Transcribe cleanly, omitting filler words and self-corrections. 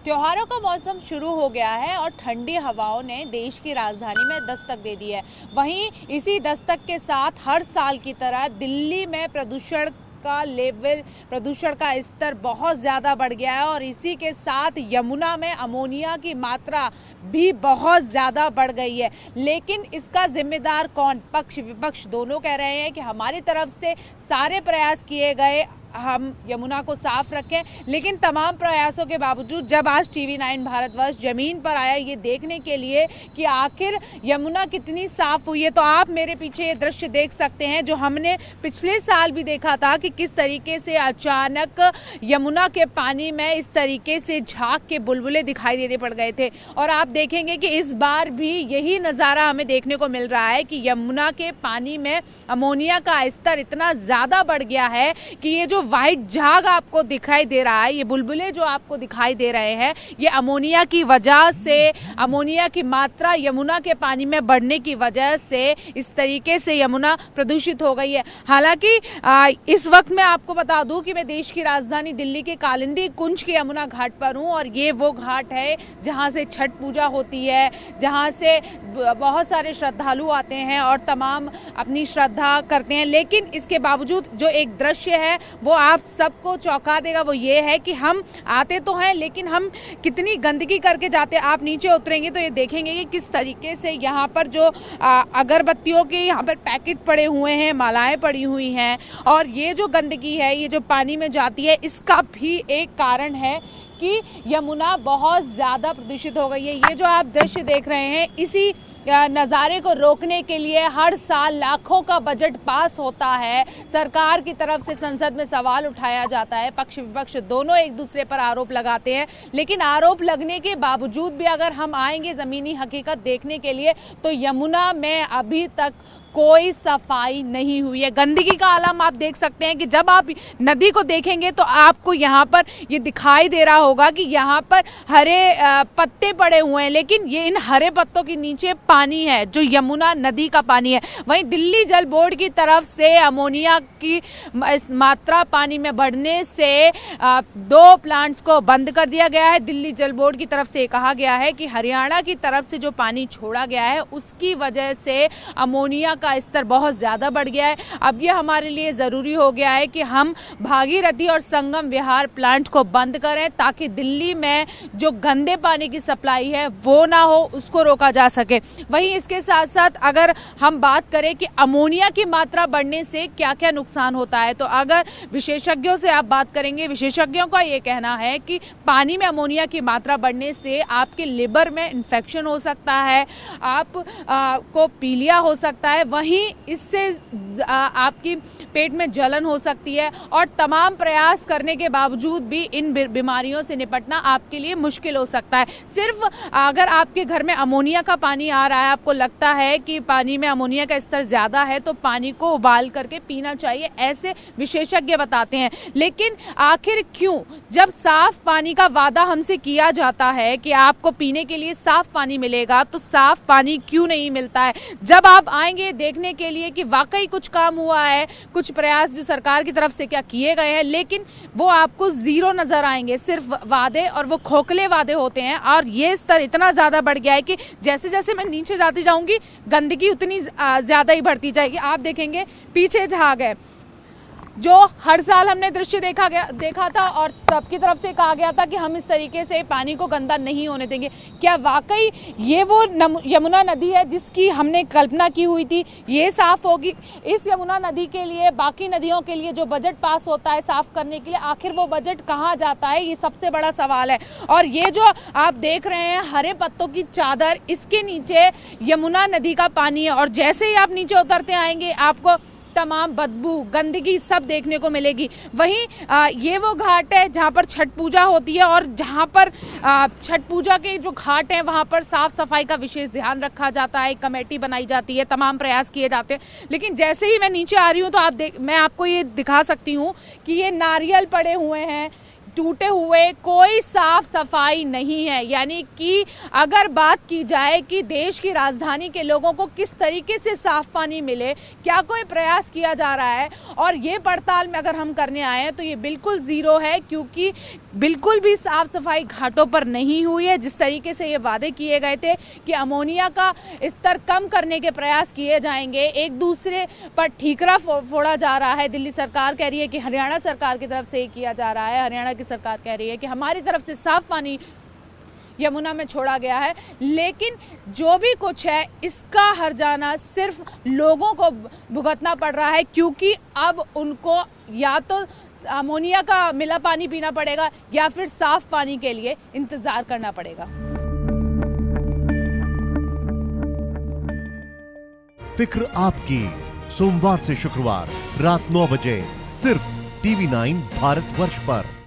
त्योहारों का मौसम शुरू हो गया है और ठंडी हवाओं ने देश की राजधानी में दस्तक दे दी है। वहीं इसी दस्तक के साथ हर साल की तरह दिल्ली में प्रदूषण का स्तर बहुत ज़्यादा बढ़ गया है और इसी के साथ यमुना में अमोनिया की मात्रा भी बहुत ज़्यादा बढ़ गई है। लेकिन इसका जिम्मेदार कौन? पक्ष विपक्ष दोनों कह रहे हैं कि हमारी तरफ से सारे प्रयास किए गए, हम यमुना को साफ रखें, लेकिन तमाम प्रयासों के बावजूद जब आज TV9 भारतवर्ष जमीन पर आया ये देखने के लिए कि आखिर यमुना कितनी साफ हुई है, तो आप मेरे पीछे ये दृश्य देख सकते हैं जो हमने पिछले साल भी देखा था कि किस तरीके से अचानक यमुना के पानी में इस तरीके से झाग के बुलबुले दिखाई देने पड़ गए थे। और आप देखेंगे कि इस बार भी यही नज़ारा हमें देखने को मिल रहा है कि यमुना के पानी में अमोनिया का स्तर इतना ज़्यादा बढ़ गया है कि ये जो व्हाइट झाग आपको दिखाई दे रहा है, ये बुलबुले जो आपको दिखाई दे रहे हैं, ये अमोनिया की वजह से, अमोनिया की मात्रा यमुना के पानी में बढ़ने की वजह से इस तरीके से यमुना प्रदूषित हो गई है। हालांकि इस वक्त मैं आपको बता दूं कि मैं देश की राजधानी दिल्ली के कालिंदी कुंज के यमुना घाट पर हूं और ये वो घाट है जहां से छठ पूजा होती है, जहां से बहुत सारे श्रद्धालु आते हैं और तमाम अपनी श्रद्धा करते हैं। लेकिन इसके बावजूद जो एक दृश्य है वो आप सबको चौंका देगा, वो ये है कि हम आते तो हैं लेकिन हम कितनी गंदगी करके जाते हैं। आप नीचे उतरेंगे तो ये देखेंगे कि किस तरीके से यहाँ पर जो अगरबत्तियों के यहाँ पर पैकेट पड़े हुए हैं, मालाएं पड़ी हुई हैं, और ये जो गंदगी है ये जो पानी में जाती है, इसका भी एक कारण है कि यमुना बहुत ज़्यादा प्रदूषित हो गई है। ये जो आप दृश्य देख रहे हैं, इसी नज़ारे को रोकने के लिए हर साल लाखों का बजट पास होता है, सरकार की तरफ से संसद में सवाल उठाया जाता है, पक्ष विपक्ष दोनों एक दूसरे पर आरोप लगाते हैं। लेकिन आरोप लगने के बावजूद भी अगर हम आएंगे ज़मीनी हकीकत देखने के लिए तो यमुना में अभी तक कोई सफाई नहीं हुई है। गंदगी का आलम आप देख सकते हैं कि जब आप नदी को देखेंगे तो आपको यहाँ पर ये दिखाई दे रहा होगा कि यहाँ पर हरे पत्ते पड़े हुए हैं, लेकिन ये इन हरे पत्तों के नीचे पानी है जो यमुना नदी का पानी है। वहीं दिल्ली जल बोर्ड की तरफ से अमोनिया की मात्रा पानी में बढ़ने से 2 प्लांट्स को बंद कर दिया गया है। दिल्ली जल बोर्ड की तरफ से कहा गया है कि हरियाणा की तरफ से जो पानी छोड़ा गया है उसकी वजह से अमोनिया का स्तर बहुत ज़्यादा बढ़ गया है। अब ये हमारे लिए ज़रूरी हो गया है कि हम भागीरथी और संगम विहार प्लांट को बंद करें ताकि दिल्ली में जो गंदे पानी की सप्लाई है वो ना हो, उसको रोका जा सके। वहीं इसके साथ साथ अगर हम बात करें कि अमोनिया की मात्रा बढ़ने से क्या क्या नुकसान होता है, तो अगर विशेषज्ञों से आप बात करेंगे, विशेषज्ञों का ये कहना है कि पानी में अमोनिया की मात्रा बढ़ने से आपके लिवर में इन्फेक्शन हो सकता है, आप को पीलिया हो सकता है, वहीं इससे आपकी पेट में जलन हो सकती है और तमाम प्रयास करने के बावजूद भी इन बीमारियों से निपटना आपके लिए मुश्किल हो सकता है। सिर्फ अगर आपके घर में अमोनिया का पानी आ रहा है, आपको लगता है कि पानी में अमोनिया का स्तर ज़्यादा है, तो पानी को उबाल करके पीना चाहिए, ऐसे विशेषज्ञ बताते हैं। लेकिन आखिर क्यों, जब साफ पानी का वादा हमसे किया जाता है कि आपको पीने के लिए साफ पानी मिलेगा, तो साफ पानी क्यों नहीं मिलता है? जब आप आएंगे देखने के लिए कि वाकई कुछ काम हुआ है, कुछ प्रयास जो सरकार की तरफ से क्या किए गए हैं, लेकिन वो आपको ज़ीरो नज़र आएंगे, सिर्फ वादे, और वो खोखले वादे होते हैं। और ये स्तर इतना ज़्यादा बढ़ गया है कि जैसे जैसे मैं नीचे जाती जाऊंगी गंदगी उतनी ज़्यादा ही बढ़ती जाएगी। आप देखेंगे पीछे झाग है, जो हर साल हमने दृश्य देखा था और सबकी तरफ से कहा गया था कि हम इस तरीके से पानी को गंदा नहीं होने देंगे। क्या वाकई ये वो यमुना नदी है जिसकी हमने कल्पना की हुई थी, ये साफ होगी? इस यमुना नदी के लिए, बाकी नदियों के लिए जो बजट पास होता है साफ करने के लिए, आखिर वो बजट कहाँ जाता है? ये सबसे बड़ा सवाल है। और ये जो आप देख रहे हैं हरे पत्तों की चादर, इसके नीचे यमुना नदी का पानी है और जैसे ही आप नीचे उतरते आएंगे आपको तमाम बदबू, गंदगी सब देखने को मिलेगी। वहीं ये वो घाट है जहाँ पर छठ पूजा होती है और जहाँ पर छठ पूजा के जो घाट हैं वहाँ पर साफ सफाई का विशेष ध्यान रखा जाता है, कमेटी बनाई जाती है, तमाम प्रयास किए जाते हैं। लेकिन जैसे ही मैं नीचे आ रही हूँ तो मैं आपको ये दिखा सकती हूँ कि ये नारियल पड़े हुए हैं, टूटे हुए, कोई साफ सफाई नहीं है। यानी कि अगर बात की जाए कि देश की राजधानी के लोगों को किस तरीके से साफ पानी मिले, क्या कोई प्रयास किया जा रहा है? और ये पड़ताल में अगर हम करने आए हैं तो ये बिल्कुल ज़ीरो है, क्योंकि बिल्कुल भी साफ सफाई घाटों पर नहीं हुई है। जिस तरीके से ये वादे किए गए थे कि अमोनिया का स्तर कम करने के प्रयास किए जाएंगे, एक दूसरे पर ठीकरा फोड़ा जा रहा है। दिल्ली सरकार कह रही है कि हरियाणा सरकार की तरफ से ये किया जा रहा है, हरियाणा की सरकार कह रही है कि हमारी तरफ से साफ पानी यमुना में छोड़ा गया है। लेकिन जो भी कुछ है, इसका हर्जाना सिर्फ लोगों को भुगतना पड़ रहा है, क्योंकि अब उनको या तो अमोनिया का मिला पानी पीना पड़ेगा या फिर साफ पानी के लिए इंतजार करना पड़ेगा। फिक्र आपकी, सोमवार से शुक्रवार रात 9 बजे सिर्फ TV9 भारतवर्ष पर।